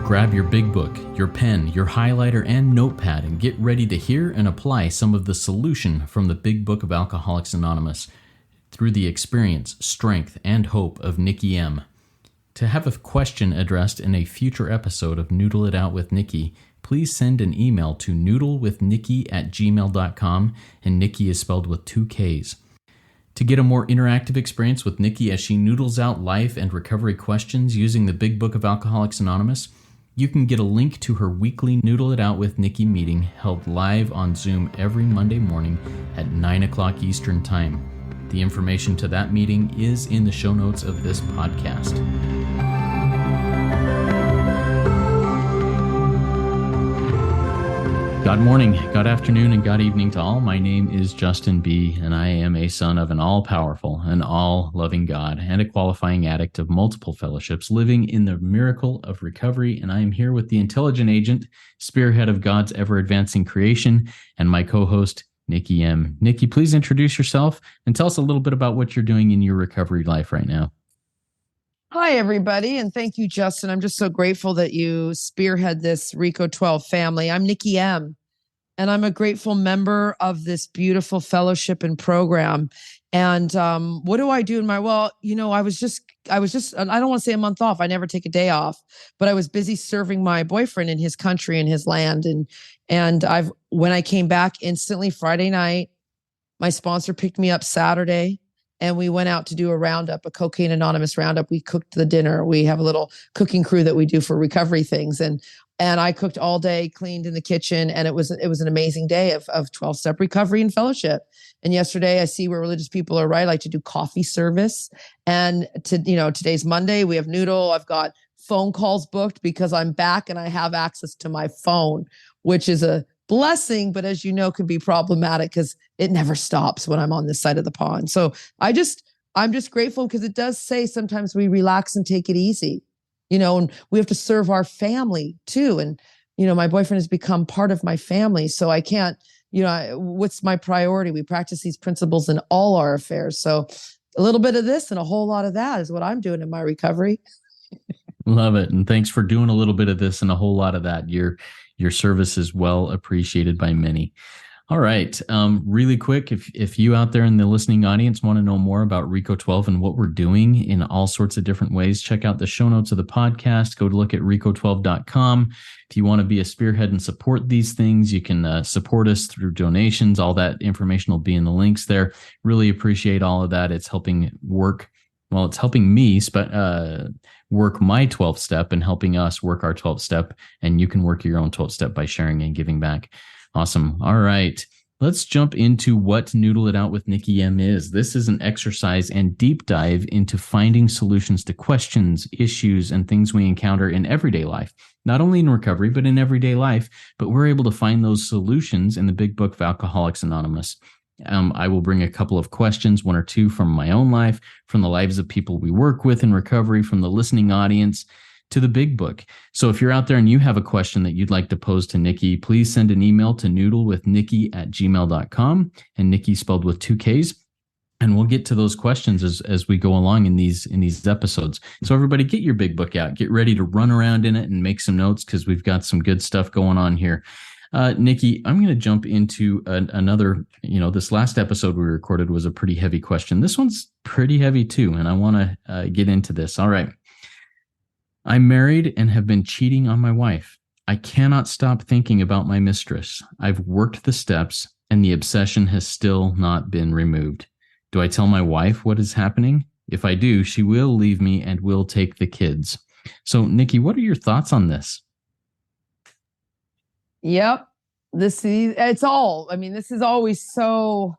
Grab your big book, your pen, your highlighter, and notepad and get ready to hear and apply some of the solution from the Big Book of Alcoholics Anonymous through the experience, strength, and hope of Nikki M. To have a question addressed in a future episode of Noodle It Out with Nikki, please send an email to noodlewithnikki@gmail.com, and Nikki is spelled with 2 Ks. To get a more interactive experience with Nikki as she noodles out life and recovery questions using the Big Book of Alcoholics Anonymous, you can get a link to her weekly Noodle It Out with Nikki meeting held live on Zoom every Monday morning at 9 o'clock Eastern Time. The information to that meeting is in the show notes of this podcast. God morning, God afternoon, and God evening to all. My name is Justin B., and I am a son of an all-powerful and all-loving God and a qualifying addict of multiple fellowships, living in the miracle of recovery. And I am here with the intelligent agent, spearhead of God's ever-advancing creation, and my co-host, Nikki M. Nikki, please introduce yourself and tell us a little bit about what you're doing in your recovery life right now. Hi, everybody, and thank you, Justin. I'm just so grateful that you spearhead this RICO 12 family. I'm Nikki M., and I'm a grateful member of this beautiful fellowship and program. And what do I do in my, I was just, I don't want to say a month off. I never take a day off, but I was busy serving my boyfriend in his country and his land. And when I came back instantly Friday night, my sponsor picked me up Saturday, and we went out to do a roundup, a Cocaine Anonymous roundup. We cooked the dinner. We have a little cooking crew that we do for recovery things. And I cooked all day, cleaned in the kitchen, and it was an amazing day of 12-step recovery and fellowship. And yesterday, I see where religious people are right. I like to do coffee service. And today's Monday, we have Noodle. I've got phone calls booked because I'm back and I have access to my phone, which is a blessing, but as you know, can be problematic because it never stops when I'm on this side of the pond. So I'm just grateful because it does say sometimes we relax and take it easy, and we have to serve our family too. And, my boyfriend has become part of my family. So I can't, what's my priority? We practice these principles in all our affairs. So a little bit of this and a whole lot of that is what I'm doing in my recovery. Love it. And thanks for doing a little bit of this and a whole lot of that. Your service is well appreciated by many. All right. Really quick, if you out there in the listening audience want to know more about RICO 12 and what we're doing in all sorts of different ways, check out the show notes of the podcast. Go to look at RICO12.com. If you want to be a spearhead and support these things, you can support us through donations. All that information will be in the links there. Really appreciate all of that. It's helping work. Well, it's helping me work my 12th step and helping us work our 12th step. And you can work your own 12th step by sharing and giving back. Awesome. All right. Let's jump into what Noodle It Out with Nikki M is. This is an exercise and deep dive into finding solutions to questions, issues, and things we encounter in everyday life, not only in recovery, but in everyday life. But we're able to find those solutions in the Big Book of Alcoholics Anonymous. I will bring a couple of questions, one or two from my own life, from the lives of people we work with in recovery, from the listening audience, to the Big Book. So if you're out there and you have a question that you'd like to pose to Nikki, please send an email to noodlewithnikki@gmail.com, and Nikki spelled with 2 Ks. And we'll get to those questions as we go along in these episodes. So everybody, get your Big Book out. Get ready to run around in it and make some notes because we've got some good stuff going on here. Nikki, I'm going to jump into another, this last episode we recorded was a pretty heavy question. This one's pretty heavy too, and I want to get into this. All right. I'm married and have been cheating on my wife. I cannot stop thinking about my mistress. I've worked the steps and the obsession has still not been removed. Do I tell my wife what is happening? If I do, she will leave me and will take the kids. So, Nikki, what are your thoughts on this? Yep. This is always so,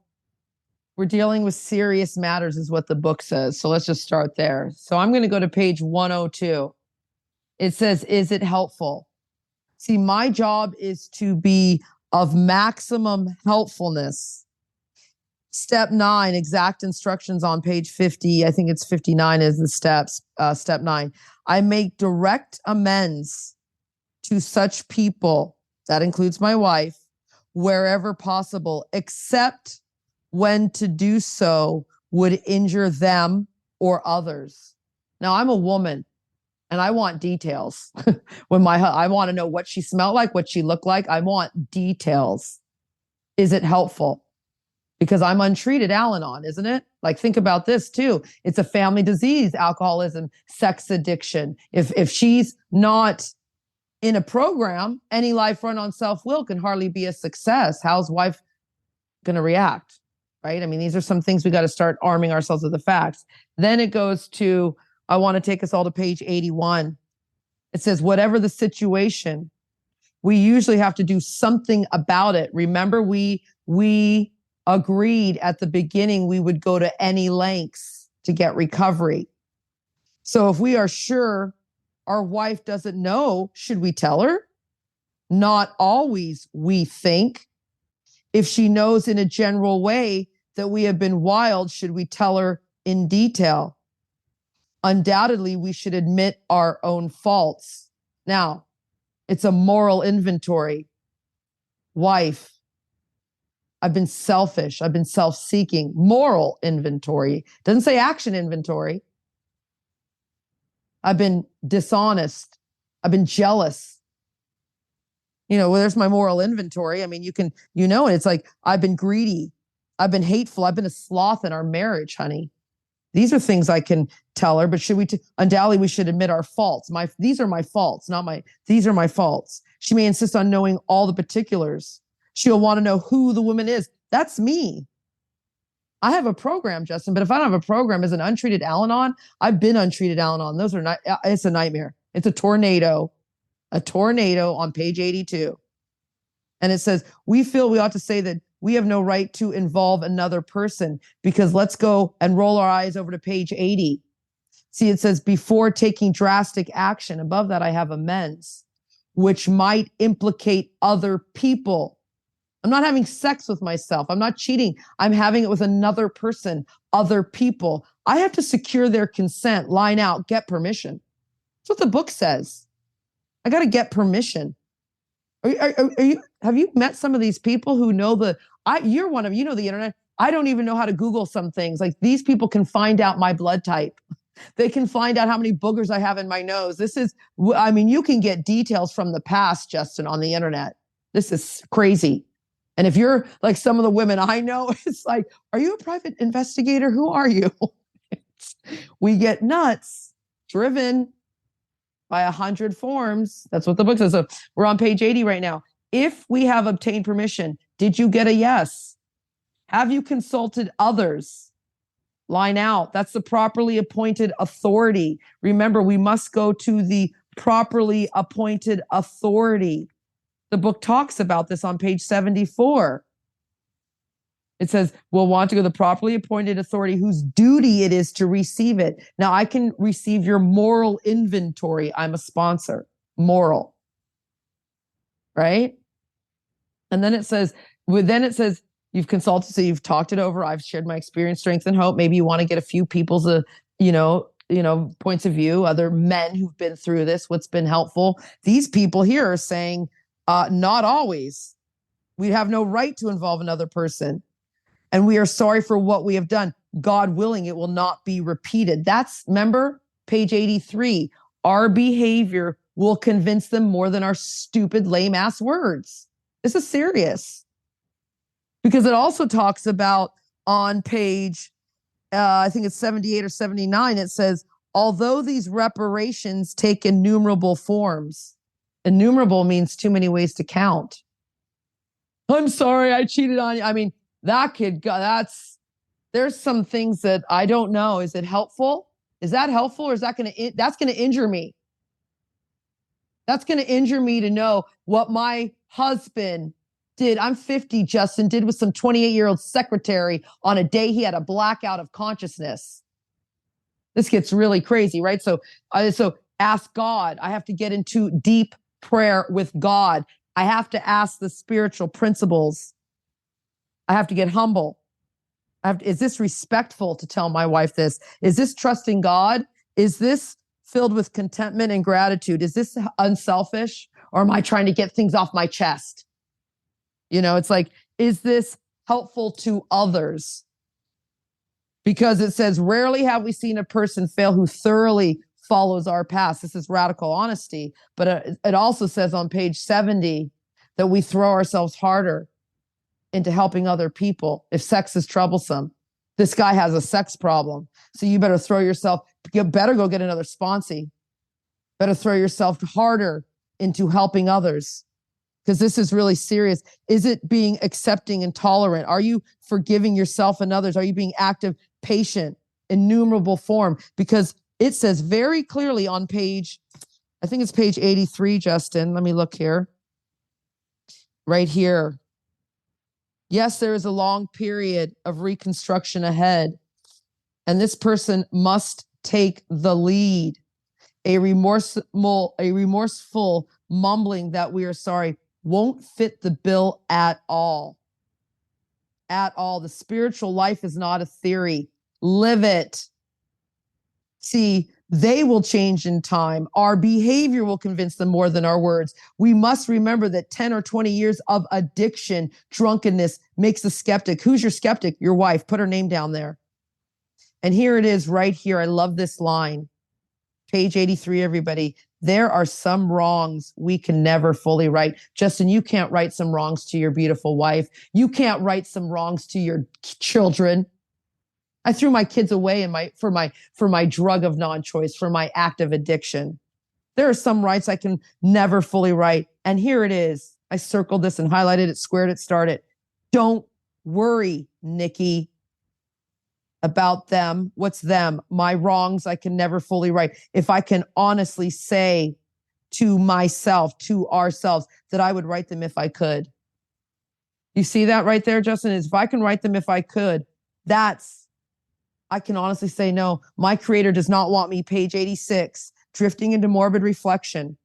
we're dealing with serious matters is what the book says. So let's just start there. So I'm going to go to page 102. It says, is it helpful? See, my job is to be of maximum helpfulness. Step 9, exact instructions on page 50. I think it's 59 is the steps. Step 9. I make direct amends to such people, that includes my wife, wherever possible, except when to do so would injure them or others. Now, I'm a woman. And I want details. I want to know what she smelled like, what she looked like. I want details. Is it helpful? Because I'm untreated Al-Anon, isn't it? Like, think about this too. It's a family disease, alcoholism, sex addiction. If she's not in a program, any life run on self-will can hardly be a success. How's wife going to react? Right? I mean, these are some things we got to start arming ourselves with the facts. Then it goes to, I want to take us all to page 81. It says, whatever the situation, we usually have to do something about it. Remember, we agreed at the beginning we would go to any lengths to get recovery. So if we are sure our wife doesn't know, should we tell her? Not always, we think. If she knows in a general way that we have been wild, should we tell her in detail? Undoubtedly, we should admit our own faults. Now, it's a moral inventory. Wife, I've been selfish. I've been self-seeking. Moral inventory. Doesn't say action inventory. I've been dishonest. I've been jealous. Well, there's my moral inventory. I mean, it's like, I've been greedy. I've been hateful. I've been a sloth in our marriage, honey. These are things I can tell her, but should we, undoubtedly we should admit our faults. These are my faults, these are my faults. She may insist on knowing all the particulars. She'll want to know who the woman is. That's me. I have a program, Justin, but if I don't have a program as an untreated Al-Anon, I've been untreated Al-Anon. Those are not, it's a nightmare. It's a tornado on page 82. And it says, we feel we ought to say that we have no right to involve another person, because let's go and roll our eyes over to page 80. See, it says, before taking drastic action, above that I have amends, which might implicate other people. I'm not having sex with myself. I'm not cheating. I'm having it with another person, other people. I have to secure their consent, line out, get permission. That's what the book says. I got to get permission. Have you met some of these people who know you're one of, the internet. I don't even know how to Google some things. Like, these people can find out my blood type. They can find out how many boogers I have in my nose. You can get details from the past, Justin, on the internet. This is crazy. And if you're like some of the women I know, it's like, are you a private investigator? Who are you? We get nuts, driven by 100 forms. That's what the book says. So we're on page 80 right now. If we have obtained permission, did you get a yes? Have you consulted others? Line out. That's the properly appointed authority. Remember, we must go to the properly appointed authority. The book talks about this on page 74. It says, we'll want to go to the properly appointed authority whose duty it is to receive it. Now, I can receive your moral inventory. I'm a sponsor. Moral. Right? And then it says, you've consulted, so you've talked it over. I've shared my experience, strength, and hope. Maybe you want to get a few people's, points of view, other men who've been through this, what's been helpful. These people here are saying, not always. We have no right to involve another person. And we are sorry for what we have done. God willing, it will not be repeated. Remember, page 83. Our behavior will convince them more than our stupid, lame-ass words. This is serious. Because it also talks about on page, I think it's 78 or 79, it says, although these reparations take innumerable forms. Innumerable means too many ways to count. I'm sorry, I cheated on you. I mean, that kid, there's some things that I don't know. Is it helpful? Is that helpful, or is that's going to injure me? That's going to injure me to know what my husband did. I'm 50, Justin, did with some 28-year-old secretary on a day he had a blackout of consciousness. This gets really crazy, right? So ask God. I have to get into deep prayer with God. I have to ask the spiritual principles. I have to get humble. Is this respectful to tell my wife this? Is this trusting God? Is this filled with contentment and gratitude? Is this unselfish? Or am I trying to get things off my chest? It's like, is this helpful to others? Because it says, rarely have we seen a person fail who thoroughly, follows our past. This is radical honesty. But it also says on page 70 that we throw ourselves harder into helping other people if sex is troublesome. This guy has a sex problem. So you better throw yourself, you better go get another sponsee. Better throw yourself harder into helping others, because this is really serious. Is it being accepting and tolerant? Are you forgiving yourself and others? Are you being active, patient, innumerable form? Because it says very clearly on page, I think it's page 83, Justin. Let me look here. Right here. Yes, there is a long period of reconstruction ahead, and this person must take the lead. A remorseful mumbling that we are sorry won't fit the bill at all. At all. The spiritual life is not a theory. Live it. See, they will change in time. Our behavior will convince them more than our words. We must remember that 10 or 20 years of addiction, drunkenness makes a skeptic. Who's your skeptic? Your wife. Put her name down there. And here it is right here. I love this line. Page 83, everybody. There are some wrongs we can never fully right. Justin, you can't right some wrongs to your beautiful wife. You can't right some wrongs to your children. I threw my kids away for my drug of non-choice, for my act of addiction. There are some rights I can never fully right. And here it is. I circled this and highlighted it, squared it, starred it. Don't worry, Nikki, about them. What's them? My wrongs I can never fully right. If I can honestly say to myself, to ourselves, that I would write them if I could. You see that right there, Justin? Is if I can write them if I could, I can honestly say, no, my creator does not want me, page 86, drifting into morbid reflection.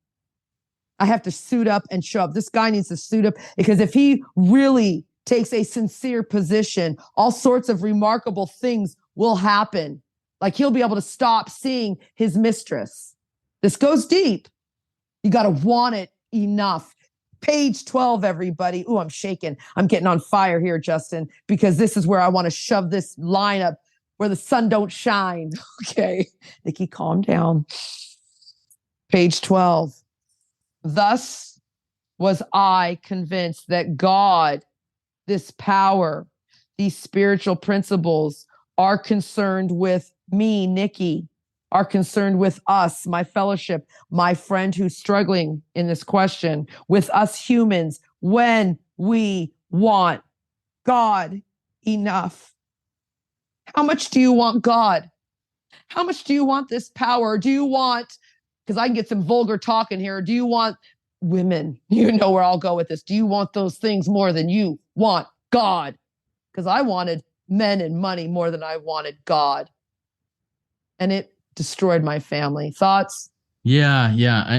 I have to suit up and show up. This guy needs to suit up, because if he really takes a sincere position, all sorts of remarkable things will happen. Like he'll be able to stop seeing his mistress. This goes deep. You got to want it enough. Page 12, everybody. Ooh, I'm shaking. I'm getting on fire here, Justin, because this is where I want to shove this line up where the sun don't shine. Okay. Nikki, calm down. Page 12. Thus was I convinced that God, this power, these spiritual principles are concerned with me, Nikki, are concerned with us, my fellowship, my friend who's struggling in this question, with us humans, when we want God enough. How much do you want God? How much do you want this power? Do you want, because I can get some vulgar talk in here, do you want women? You know where I'll go with this. Do you want those things more than you want God? Because I wanted men and money more than I wanted God. And it destroyed my family. Thoughts? Yeah.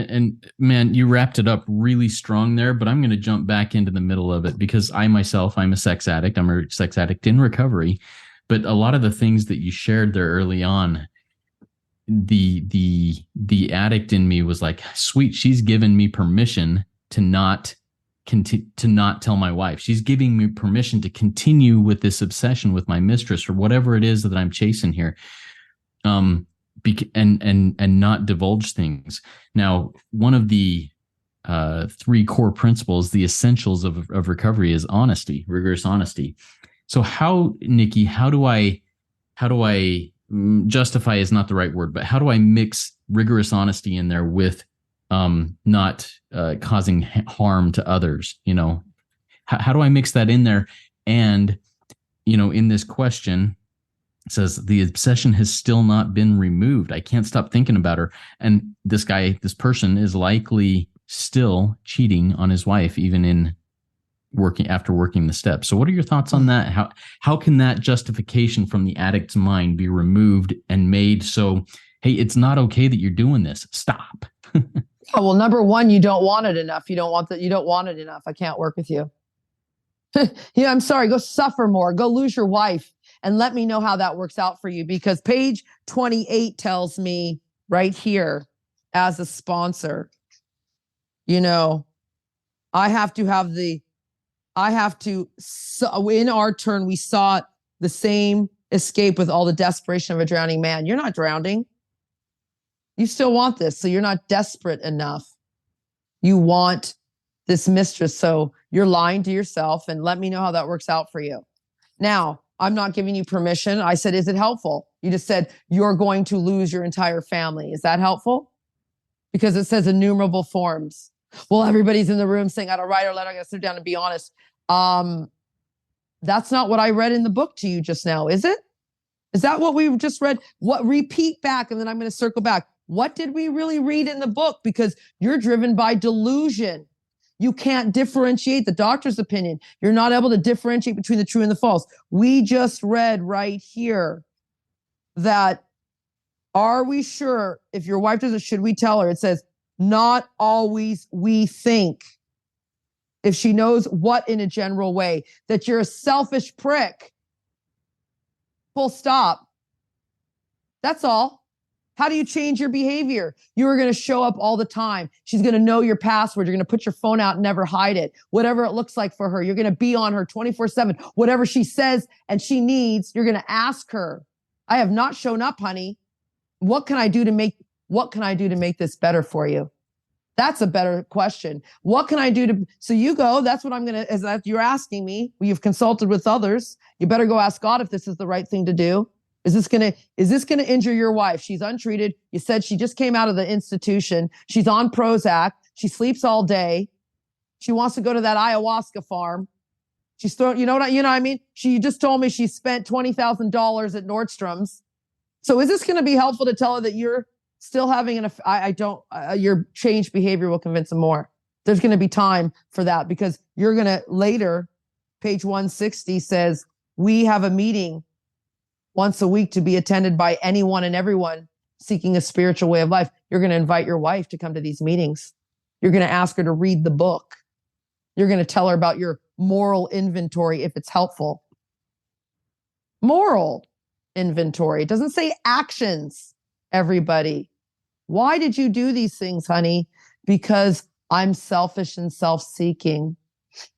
And man, you wrapped it up really strong there, but I'm going to jump back into the middle of it, because I'm a sex addict. I'm a sex addict in recovery. But a lot of the things that you shared there early on, the addict in me was like, sweet, she's given me permission to not tell my wife. She's giving me permission to continue with this obsession with my mistress, or whatever it is that I'm chasing here. And not divulge things. Now, one of the 3 core principles, the essentials of recovery, is honesty, rigorous honesty. So Nikki, how do I justify is not the right word, but how do I mix rigorous honesty in there with not causing harm to others? You know, how do I mix that in there? And, you know, in this question, it says the obsession has still not been removed. I can't stop thinking about her. And this person is likely still cheating on his wife, even after working the steps. So what are your thoughts on that? How can that justification from the addict's mind be removed and made so, hey, it's not okay that you're doing this. Stop. Well, number one, you don't want it enough. You don't want it enough. I can't work with you. I'm sorry. Go suffer more. Go lose your wife and let me know how that works out for you. Because page 28 tells me right here, as a sponsor, in our turn, we sought the same escape with all the desperation of a drowning man. You're not drowning. You still want this. So you're not desperate enough. You want this mistress. So you're lying to yourself, and let me know how that works out for you. Now, I'm not giving you permission. I said, is it helpful? You just said you're going to lose your entire family. Is that helpful? Because it says innumerable forms. Well, everybody's in the room saying, I don't write or letter. I got to sit down and be honest. That's not what I read in the book to you just now, is it? Is that what we just read? What, repeat back, and then I'm going to circle back. What did we really read in the book? Because you're driven by delusion. You can't differentiate the doctor's opinion. You're not able to differentiate between the true and the false. We just read right here that, are we sure if your wife does it, should we tell her? It says, not always we think. If she knows what in a general way, that you're a selfish prick. Full stop. That's all. How do you change your behavior? You are going to show up all the time. She's going to know your password. You're going to put your phone out and never hide it. Whatever it looks like for her, you're going to be on her 24/7. Whatever she says and she needs, you're going to ask her. I have not shown up, honey. What can I do to make this better for you? That's a better question. What can I do to, so you go, that's what I'm going to, as that you're asking me, you've consulted with others. You better go ask God if this is the right thing to do. Is this going to injure your wife? She's untreated. You said she just came out of the institution. She's on Prozac. She sleeps all day. She wants to go to that ayahuasca farm. She's throwing, you know what I mean? She just told me she spent $20,000 at Nordstrom's. So is this going to be helpful to tell her that you're still having your changed behavior will convince them more. There's going to be time for that, because you're going to later, page 160 says, we have a meeting once a week to be attended by anyone and everyone seeking a spiritual way of life. You're going to invite your wife to come to these meetings. You're going to ask her to read the book. You're going to tell her about your moral inventory if it's helpful. Moral inventory. It doesn't say actions, everybody. Why did you do these things, honey? Because I'm selfish and self-seeking.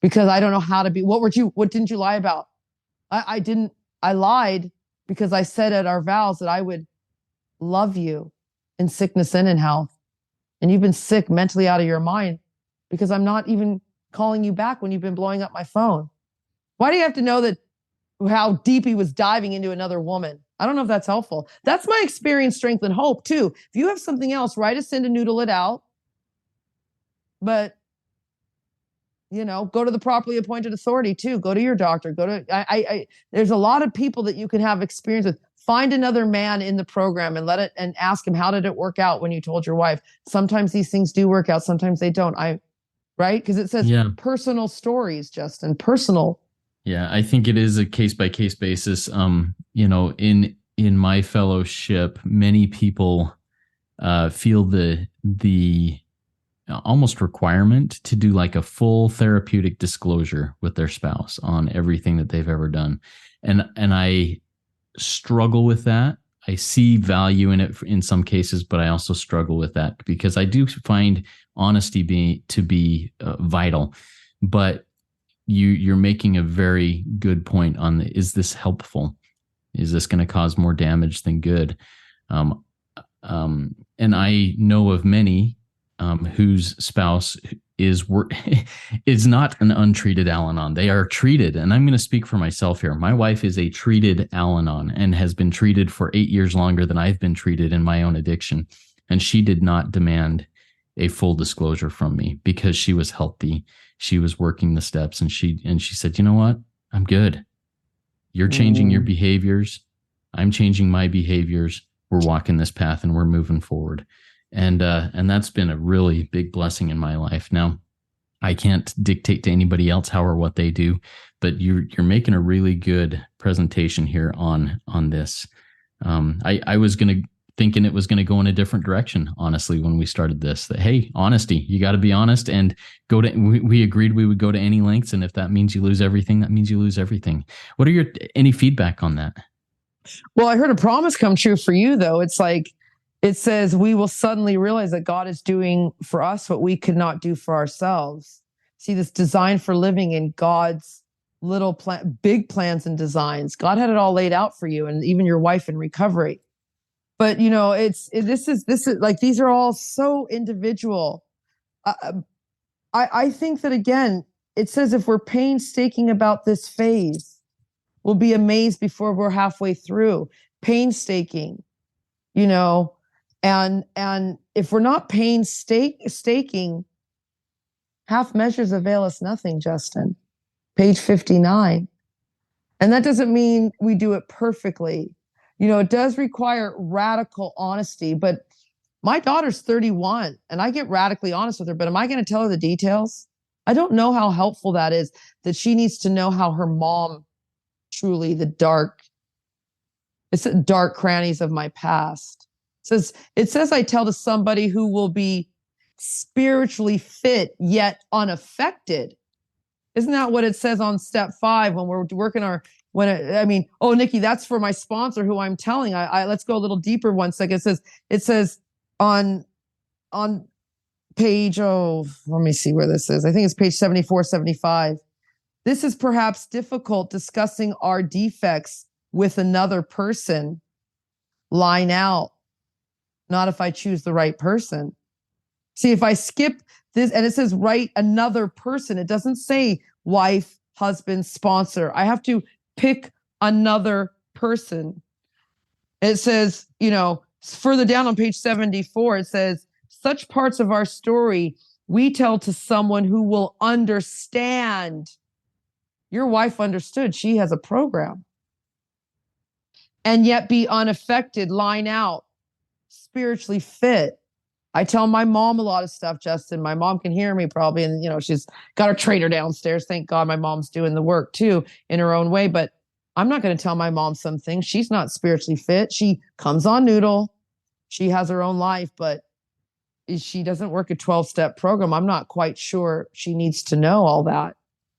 Because I don't know how to be. What didn't you lie about? I lied because I said at our vows that I would love you in sickness and in health. And you've been sick mentally out of your mind because I'm not even calling you back when you've been blowing up my phone. Why do you have to know that how deep he was diving into another woman? I don't know if that's helpful. That's my experience, strength, and hope too. If you have something else, write us in to noodle it out. But, go to the properly appointed authority too. Go to your doctor. There's a lot of people that you can have experience with. Find another man in the program and ask him, how did it work out when you told your wife? Sometimes these things do work out. Sometimes they don't. Right? Because it says personal stories, Justin, personal. Yeah, I think it is a case-by-case basis. In my fellowship, many people feel the almost requirement to do like a full therapeutic disclosure with their spouse on everything that they've ever done. And I struggle with that. I see value in it in some cases, but I also struggle with that because I do find honesty to be vital. But you're making a very good point on is this helpful? Is this going to cause more damage than good? And I know of many whose spouse is not an untreated Al-Anon. They are treated, and I'm going to speak for myself here. My wife is a treated Al-Anon and has been treated for 8 years longer than I've been treated in my own addiction. And she did not demand a full disclosure from me because she was healthy. She was working the steps, and she said, you know what? I'm good. You're changing your behaviors. I'm changing my behaviors. We're walking this path and we're moving forward. And that's been a really big blessing in my life. Now, I can't dictate to anybody else how or what they do, but you're making a really good presentation here on this. I was thinking it was going to go in a different direction, honestly, when we started this, that, hey, honesty, you got to be honest and we agreed we would go to any lengths. And if that means you lose everything, that means you lose everything. What are any feedback on that? Well, I heard a promise come true for you though. It's like, it says, we will suddenly realize that God is doing for us what we could not do for ourselves. See, this design for living in God's big plans and designs. God had it all laid out for you and even your wife in recovery. But this is like, these are all so individual. I think that, again, it says if we're painstaking about this phase, we'll be amazed before we're halfway through. Painstaking, and if we're not painstaking, half measures avail us nothing, Justin. Page 59. And that doesn't mean we do it perfectly. It does require radical honesty, but my daughter's 31 and I get radically honest with her, but am I going to tell her the details? I don't know how helpful that is, that she needs to know how her mom truly, it's the dark crannies of my past. It says I tell to somebody who will be spiritually fit yet unaffected. Isn't that what it says on step 5 when we're working Nikki, that's for my sponsor who I'm telling. Let's go a little deeper one second. It says on page, let me see where this is. I think it's page 74, 75. This is perhaps difficult discussing our defects with another person. Line out. Not if I choose the right person. See, if I skip this, and it says right another person, it doesn't say wife, husband, sponsor. I have to pick another person. It says, further down on page 74, it says, such parts of our story we tell to someone who will understand. Your wife understood. She has a program. And yet be unaffected. Line out. Spiritually fit. I tell my mom a lot of stuff, Justin. My mom can hear me probably. And, she's got her trainer downstairs. Thank God my mom's doing the work too in her own way. But I'm not going to tell my mom some things. She's not spiritually fit. She comes on Noodle. She has her own life, but she doesn't work a 12-step program. I'm not quite sure she needs to know all that.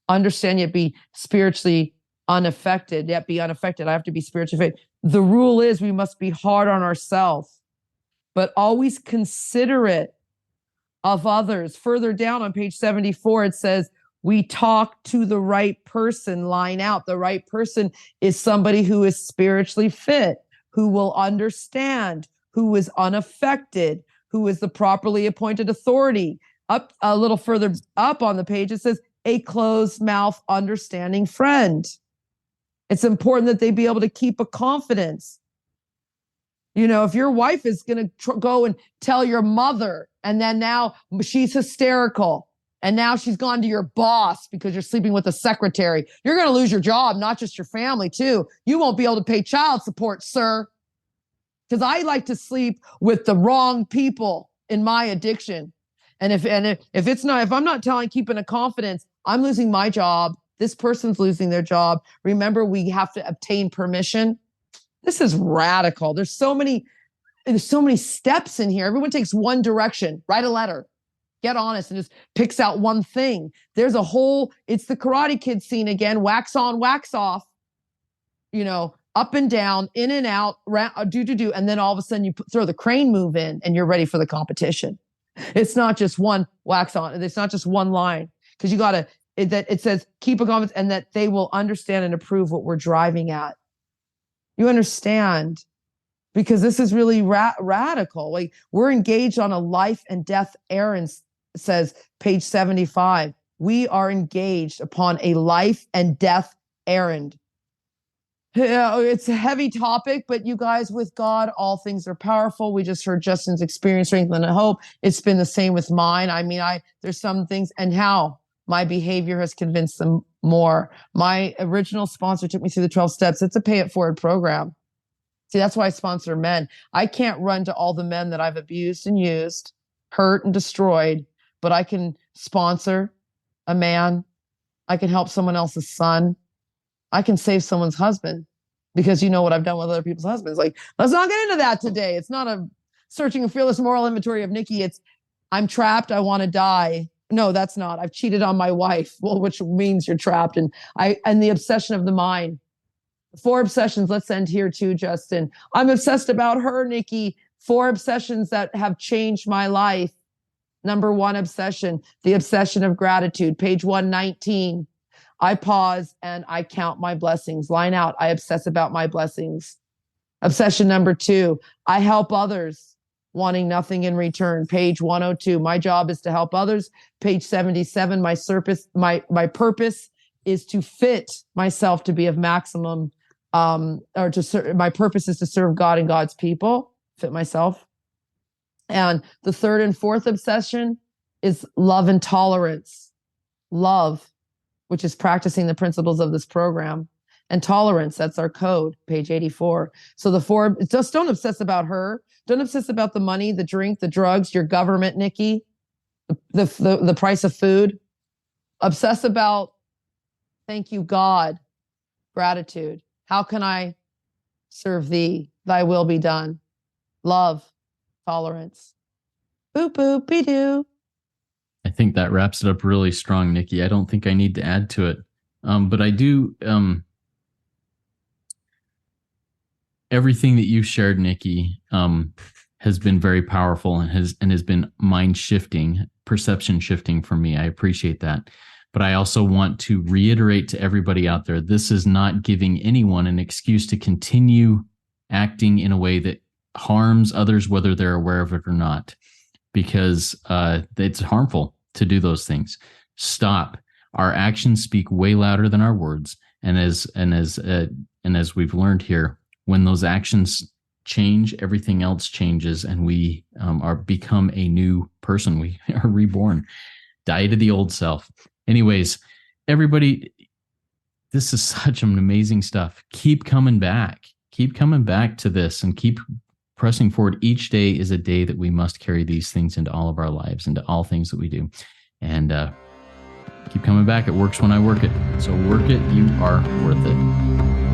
Understand, yet be spiritually unaffected, yet be unaffected. I have to be spiritually fit. The rule is we must be hard on ourselves, but always considerate of others. Further down on page 74, it says, we talk to the right person. Line out. The right person is somebody who is spiritually fit, who will understand, who is unaffected, who is the properly appointed authority. Up a little further up on the page, it says, a closed mouth, understanding friend. It's important that they be able to keep a confidence. If your wife is going to go and tell your mother, and then now she's hysterical, and now she's gone to your boss because you're sleeping with a secretary, you're going to lose your job, not just your family too. You won't be able to pay child support, sir. Because I like to sleep with the wrong people in my addiction. And if I'm not keeping a confidence, I'm losing my job. This person's losing their job. Remember, we have to obtain permission. This is radical. There's so many steps in here. Everyone takes one direction. Write a letter. Get honest and just picks out one thing. It's the Karate Kid scene again. Wax on, wax off. Up and down, in and out, do. And then all of a sudden you throw the crane move in and you're ready for the competition. It's not just one wax on. It's not just one line. Because it says keep a confidence and that they will understand and approve what we're driving at. You understand? Because this is really radical. Like, we're engaged on a life and death errand, says page 75. We are engaged upon a life and death errand. It's a heavy topic, but you guys, with God, all things are powerful. We just heard Justin's experience, strength, and hope. It's been the same with mine. There's some things, and how my behavior has convinced them more. My original sponsor took me through the 12 steps. It's a pay it forward program. See, that's why I sponsor men. I can't run to all the men that I've abused and used, hurt and destroyed, but I can sponsor a man. I can help someone else's son. I can save someone's husband, because you know what I've done with other people's husbands. Like, let's not get into that today. It's not a searching a fearless moral inventory of Nikki. It's I'm trapped. I want to die. No, that's not. I've cheated on my wife. Well, which means you're trapped. And the obsession of the mind. 4 obsessions. Let's end here too, Justin. I'm obsessed about her, Nikki. 4 obsessions that have changed my life. Number 1 obsession, the obsession of gratitude. Page 119. I pause and I count my blessings. Line out. I obsess about my blessings. Obsession number 2, I help others wanting nothing in return. Page 102, my job is to help others. Page 77, my purpose is to fit myself to be of maximum, my purpose is to serve God and God's people, fit myself. And the 3rd and 4th obsession is love and tolerance. Love, which is practicing the principles of this program, and tolerance, that's our code, page 84. So the 4, just don't obsess about her. Don't obsess about the money, the drink, the drugs, your government, Nikki, the price of food. Obsess about, thank you, God, gratitude. How can I serve thee? Thy will be done. Love, tolerance. Boop, boop, be doo. I think that wraps it up really strong, Nikki. I don't think I need to add to it. But I do, everything that you shared, Nikki, has been very powerful and has been mind shifting, perception shifting for me. I appreciate that. But I also want to reiterate to everybody out there, this is not giving anyone an excuse to continue acting in a way that harms others, whether they're aware of it or not, because it's harmful to do those things. Stop. Our actions speak way louder than our words. And as we've learned here, when those actions change, everything else changes, and we become a new person. We are reborn. Die to the old self. Anyways, everybody, this is such an amazing stuff. Keep coming back. Keep coming back to this and keep pressing forward. Each day is a day that we must carry these things into all of our lives, into all things that we do. And keep coming back. It works when I work it. So work it. You are worth it.